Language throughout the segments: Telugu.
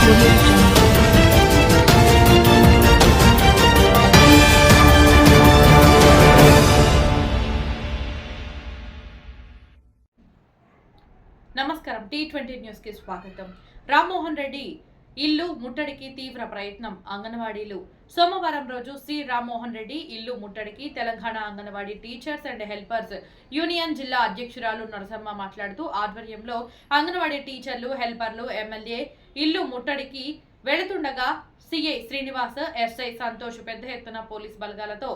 నమస్కారం T20 న్యూస్ కి స్వాగతం. రామ్మోహన్ రెడ్డి ఇల్లు ముట్టడికి తీవ్ర ప్రయత్నం. అంగన్వాడీలు సోమవారం రోజు సి రామ్మోహన్ రెడ్డి ఇల్లు ముట్టడికి Telangana anganwadi teachers and helpers union జిల్లా అధ్యక్షురాలు నరసమ్మ మాట్లాడుతూ ఆధ్వర్యంలో అంగన్వాడీ టీచర్లు హెల్పర్లు ఎమ్మెల్యే ఇల్లు ముట్టడికి వెళుతుండగా సిఐ శ్రీనివాస్ ఎస్ఐ సంతోష్ పెద్ద ఎత్తున పోలీస్ బలగాలతో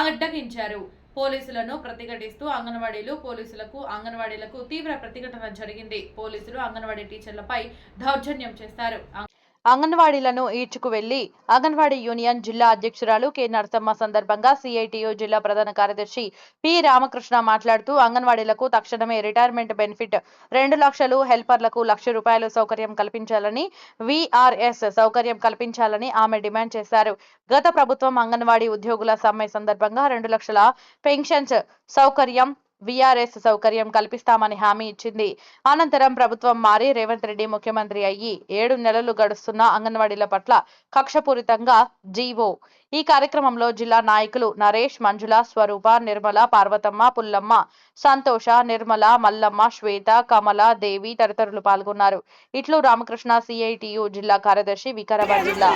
అడ్డగించారు. పోలీసులను ప్రతిఘటిస్తూ అంగన్వాడీలకు తీవ్ర ప్రతిఘటన జరిగింది. పోలీసులు అంగన్వాడీ టీచర్లపై దౌర్జన్యం చేశారు. అంగన్వాడీలను ఈడ్చుకు వెళ్లి అంగన్వాడీ యూనియన్ జిల్లా అధ్యక్షురాలు కె నరసమ్మ సందర్భంగా సిఐటియు జిల్లా ప్రధాన కార్యదర్శి పి రామకృష్ణ మాట్లాడుతూ అంగన్వాడీలకు తక్షణమే రిటైర్మెంట్ బెనిఫిట్ 2 లక్షలు, హెల్పర్లకు ₹1,00,000 సౌకర్యం కల్పించాలని, విఆర్ఎస్ సౌకర్యం కల్పించాలని ఆమె డిమాండ్ చేశారు. గత ప్రభుత్వం అంగన్వాడీ ఉద్యోగుల సమ్మె సందర్భంగా 2 లక్షల పెన్షన్స్ సౌకర్యం, విఆర్ఎస్ సౌకర్యం కల్పిస్తామని హామీ ఇచ్చింది. అనంతరం ప్రభుత్వం మారి రేవంత్ రెడ్డి ముఖ్యమంత్రి అయ్యి 7 నెలలు గడుస్తున్న అంగన్వాడీల పట్ల కక్షపూరితంగా జీవో. ఈ కార్యక్రమంలో జిల్లా నాయకులు నరేష్, మంజుల, స్వరూప, నిర్మల, పార్వతమ్మ, పుల్లమ్మ, సంతోష, నిర్మల, మల్లమ్మ, శ్వేత, కమల, దేవి తదితరులు పాల్గొన్నారు. ఇట్లు రామకృష్ణ, సిఐటియు జిల్లా కార్యదర్శి, వికారాబాద్ జిల్లా.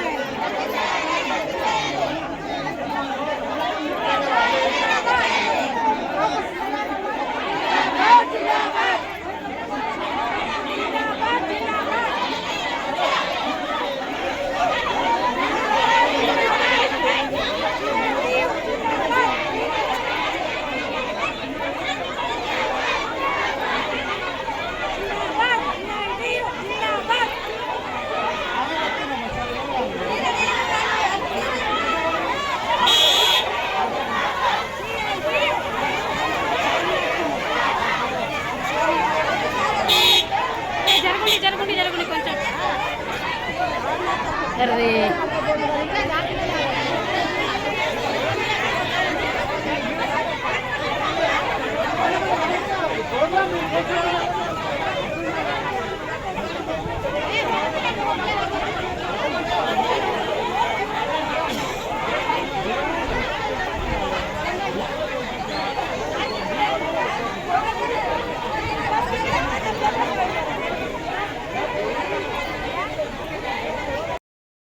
జరుగుని కొంచెం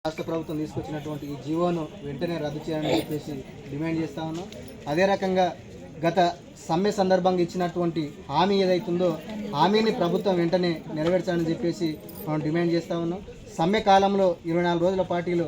రాష్ట్ర ప్రభుత్వం తీసుకొచ్చినటువంటి ఈ జీవోను వెంటనే రద్దు చేయాలని చెప్పేసి డిమాండ్ చేస్తూ ఉన్నాం. అదే రకంగా గత సమ్మె సందర్భంగా ఇచ్చినటువంటి హామీ ఏదైతుందో హామీని ప్రభుత్వం వెంటనే నెరవేర్చాలని చెప్పేసి మనం డిమాండ్ చేస్తూ ఉన్నాం. సమ్మె కాలంలో 24 రోజుల పార్టీలు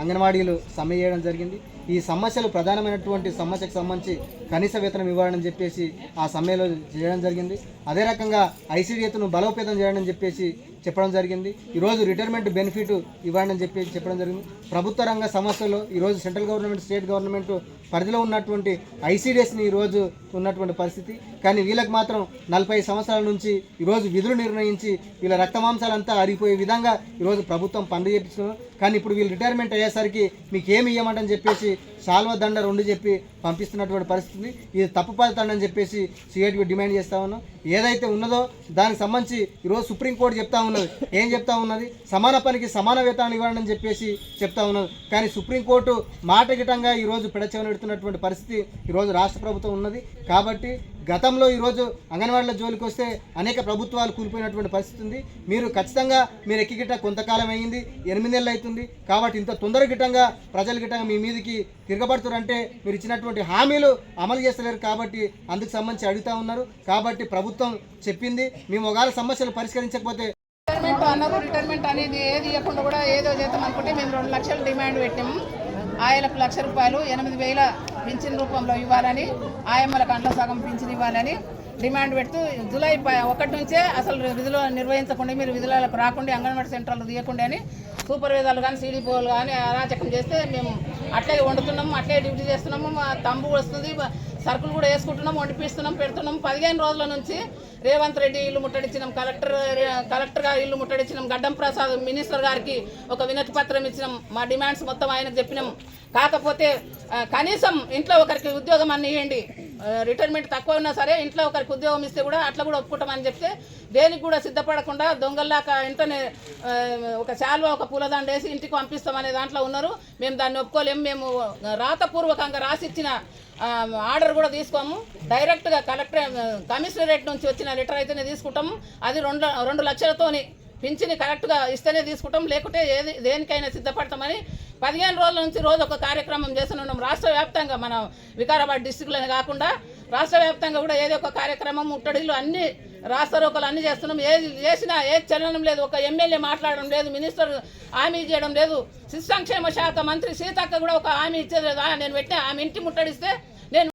అంగన్వాడీలు సమ్మె చేయడం జరిగింది. ఈ సమస్యలు ప్రధానమైనటువంటి సమస్యకు సంబంధించి కనీస వేతనం ఇవ్వాలని చెప్పేసి ఆ సమ్మెలో చేయడం జరిగింది. అదే రకంగా ఐసీడీఎస్ను బలోపేతం చేయాలని చెప్పేసి చెప్పడం జరిగింది. ఈరోజు రిటైర్మెంట్ బెనిఫిట్ ఇవ్వాలని చెప్పేసి చెప్పడం జరిగింది. ప్రభుత్వ రంగ సంస్థలు ఈరోజు సెంట్రల్ గవర్నమెంట్, స్టేట్ గవర్నమెంట్ పరిధిలో ఉన్నటువంటి ఐసీడీఎస్ని ఈరోజు ఉన్నటువంటి పరిస్థితి. కానీ వీళ్ళకి మాత్రం 40 సంవత్సరాల నుంచి ఈరోజు విధులు నిర్ణయించి వీళ్ళ రక్తమాంసాలంతా అరిగిపోయే విధంగా ఈరోజు ప్రభుత్వం పనులు చేపిస్తున్నారు. కానీ ఇప్పుడు వీళ్ళు రిటైర్మెంట్ అయ్యేసరికి మీకు ఏమి ఇవ్వమంటని చెప్పేసి శాల్వ దండ 2 చెప్పి పంపిస్తున్నటువంటి పరిస్థితి. ఇది తప్పు పడతాడని చెప్పేసి సిఐటియు డిమాండ్ చేస్తూ ఉన్నాం. ఏదైతే ఉన్నదో దానికి సంబంధించి ఈరోజు సుప్రీంకోర్టు చెప్తా ఉన్నది. ఏం చెప్తా ఉన్నది? సమాన పనికి సమాన వేతనం ఇవ్వాలని చెప్పేసి చెప్తా ఉన్నది. కానీ సుప్రీంకోర్టు మాటగిటంగా ఈరోజు పెడచెవిన పెడుతున్నటువంటి పరిస్థితి ఈరోజు రాష్ట్ర ప్రభుత్వం ఉన్నది. కాబట్టి గతంలో ఈరోజు అంగన్వాడీల జోలికి వస్తే అనేక ప్రభుత్వాలు కూలిపోయినటువంటి పరిస్థితి ఉంది. మీరు ఖచ్చితంగా మీరు ఎక్కిగిట్ట కొంతకాలం అయ్యింది, 8 నెలలు అవుతుంది. కాబట్టి ఇంత తొందరగిట్టంగా ప్రజలు గిట్టంగా మీ మీదకి తిరగబడుతారంటే మీరు ఇచ్చినటువంటి హామీలు అమలు చేస్తలేరు. కాబట్టి అందుకు సంబంధించి అడుగుతూ ఉన్నారు. కాబట్టి ప్రభుత్వం చెప్పింది మేము ఒకవేళ సమస్యలు పరిష్కరించకపోతే రిటైర్మెంట్ అనేది ఏది ఇవ్వకుండా కూడా ఏదో చేద్దాం అనుకుంటే మేము 2 లక్షలు డిమాండ్ పెట్టాము. ఆయలకు ₹1,00,000 8,000 పింఛన్ రూపంలో ఇవ్వాలని, ఆయమ్మలకు అంట్లో సగం పింఛన్ ఇవ్వాలని డిమాండ్ పెడుతూ జూలై 1 నుంచే అసలు విధులు నిర్వహించకుండా, మీరు విధులకు రాకుండా, అంగన్వాడీ సెంటర్లు తీయకుండా అని సూపర్వైజర్లు కానీ సీడీపీఓలు కానీ అరాచకం చేస్తే మేము అట్లే వండుతున్నాము, అట్లే డ్యూటీ చేస్తున్నాము. మా తంబు వస్తుంది, సరుకులు కూడా వేసుకుంటున్నాం, వండిపిస్తున్నాం, పెడుతున్నాం. 15 రోజుల నుంచి రేవంత్ రెడ్డి ఇల్లు ముట్టడిచ్చినాం, కలెక్టర్ గారు ఇల్లు ముట్టడిచ్చినాం, గడ్డం ప్రసాద్ మినిస్టర్ గారికి ఒక వినతి పత్రం ఇచ్చినాం. మా డిమాండ్స్ మొత్తం ఆయనకు చెప్పినాం. కాకపోతే కనీసం ఇంట్లో ఒకరికి ఉద్యోగం అన్ని ఇవ్వండి, రిటైర్మెంట్ తక్కువ ఉన్నా సరే ఇంట్లో ఒకరికి ఉద్యోగం ఇస్తే కూడా అట్లా కూడా ఒప్పుకుంటామని చెప్తే దేనికి కూడా సిద్ధపడకుండా దొంగల్లాక ఇంటనే ఒక శాల్వా ఒక పూలదండ వేసి ఇంటికి పంపిస్తామనే దాంట్లో ఉన్నారు. మేము దాన్ని ఒప్పుకోలేము. మేము రాతపూర్వకంగా రాసిచ్చిన ఆర్డర్ కూడా తీసుకోము. డైరెక్ట్గా కమిషనరేట్ నుంచి వచ్చిన లెటర్ అయితేనే తీసుకుంటాము. అది 2 లక్షలతోని పింఛని కరెక్ట్గా ఇస్తేనే తీసుకుంటాం, లేకుంటే దేనికైనా సిద్ధపడతామని 15 రోజుల నుంచి రోజు ఒక కార్యక్రమం చేస్తున్నాం. రాష్ట్ర వ్యాప్తంగా మన వికారాబాద్ డిస్టిక్లోనే కాకుండా రాష్ట్ర వ్యాప్తంగా కూడా ఏదో ఒక కార్యక్రమం ముట్టడిలు అన్ని రాస్తారోకలు అన్ని చేస్తున్నాం. ఏది చేసినా ఏది చలనం లేదు. ఒక ఎమ్మెల్యే మాట్లాడడం లేదు, మినిస్టర్ హామీ చేయడం లేదు. శిశు సంక్షేమ శాఖ మంత్రి సీతక్క కూడా ఒక హామీ ఇచ్చేది లేదు. నేను పెట్టిన ఆమె ఇంటి ముట్టడిస్తే